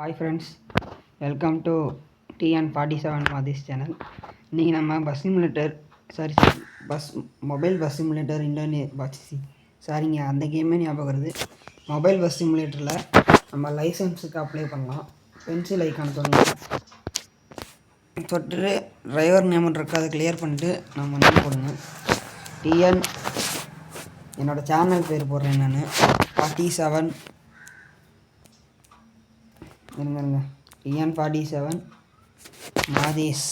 Hi friends, welcome to TN47 Madhesh channel. இன்றைக்கி நம்ம bus simulator mobile bus simulator சாரிங்க அந்த கேமே ஞாபகம் வருது. மொபைல் பஸ் சிமுலேட்டரில் நம்ம லைசன்ஸுக்கு அப்ளை பண்ணலாம். பென்சில் ஐக்கான தொட்டு டிரைவர் நேம் இருக்கு, அதை கிளியர் பண்ணிட்டு நம்ம நேம் போடுங்க. டிஎன் என்னோடய சேனல் பேர் போடுறேன் நான் 47 இருங்க TN47 மாதேஷ்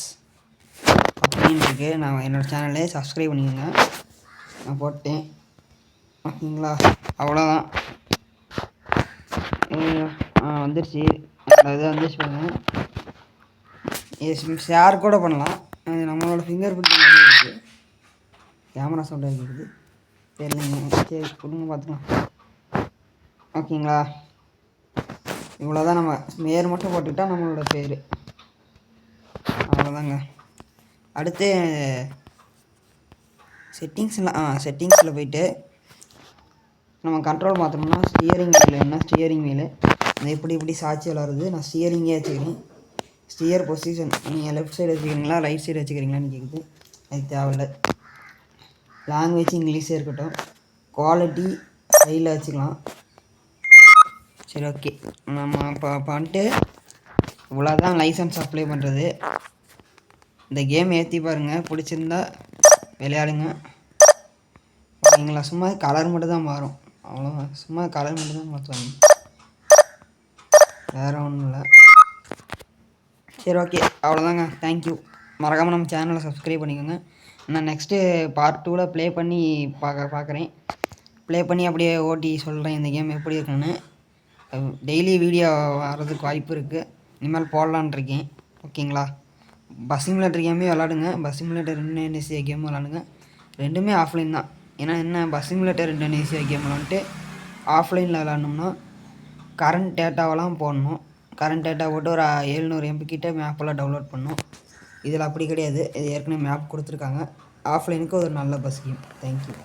அப்படின்னு இருக்கு. நான் என்னோடய சேனலே சப்ஸ்கிரைப் பண்ணிக்கோங்க. நான் போட்டேன், ஓகேங்களா? அவ்வளோதான். வந்துடுச்சு, இது வந்துடுச்சு பாருங்க. ஷேர் கூட பண்ணலாம். நம்மளோட ஃபிங்கர் பிரிண்ட் இருக்குது. கேமரா சவுண்டாக இருக்குது தெரியலைங்க. சரி கொடுங்க பார்த்துக்கலாம், ஓகேங்களா? இவ்வளோதான். நம்ம பேர் மட்டும் போட்டுக்கிட்டா நம்மளோட பேர், அவ்வளோதாங்க. அடுத்து செட்டிங்ஸில் போயிட்டு நம்ம கண்ட்ரோல் மாற்றணும்னா ஸ்டியரிங் வீலு அது எப்படி சாட்சி விளாடுறது. நான் ஸ்டியரிங்கே வச்சுக்கிறேன். ஸ்டியர் பொசிஷன் நீங்கள் லெஃப்ட் சைடு வச்சுக்கிறீங்களா ரைட் சைடு வச்சுக்கிறீங்களான்னு கேட்குது. அது தேவையில்லை. லாங்குவேஜ் இங்கிலீஷே இருக்கட்டும். குவாலிட்டி ஹையில் வச்சுக்கலாம். சரி, ஓகே. நம்ம இப்போ பண்ணிட்டு இவ்வளோதான் லைசன்ஸ் அப்ளை பண்ணுறது. இந்த கேம் ஏற்றி பாருங்கள், பிடிச்சிருந்தா விளையாடுங்க, ஓகேங்களா? சும்மா கலர் மட்டும் தான் மாறும், அவ்வளோதான். சும்மா கலர் மட்டும் தான் மாற்றுவாங்க, வேறு ஒன்றும் இல்லை. சரி, ஓகே, அவ்வளோதாங்க. தேங்க்யூ. மறக்காமல் நம்ம சேனலை சப்ஸ்கிரைப் பண்ணிக்கோங்க. நான் நெக்ஸ்ட்டு பார்ட் 2ல் ப்ளே பண்ணி பார்க்குறேன். ப்ளே பண்ணி அப்படியே ஓட்டி சொல்கிறேன் இந்த கேம் எப்படி இருக்குன்னு. டெய்லி வீடியோ வர்றதுக்கு வாய்ப்பு இருக்குது. இனிமேல் போடலான் இருக்கேன், ஓகேங்களா? பஸ் சிமுலேட்டர் கேமே விளாடுங்க. பஸ் சிமுலேட்டர் இந்தோனேசியா கேம் விளாடுங்க. ரெண்டுமே ஆஃப்லைன் தான். ஏன்னா என்ன, பஸ் சிமுலேட்டர் இந்தோனேசியா கேம் விளாண்டுட்டு ஆஃப்லைனில் விளாட்னோம்னா கரண்ட் டேட்டாவெல்லாம் போடணும். கரண்ட் டேட்டா போட்டு ஒரு 700 MB கிட்ட மேப்பெல்லாம் டவுன்லோட் பண்ணணும். இதில் அப்படி கிடையாது. இது ஏற்கனவே மேப் கொடுத்துருக்காங்க. ஆஃப்லைனுக்கு ஒரு நல்ல பஸ் கேம். தேங்க்யூ.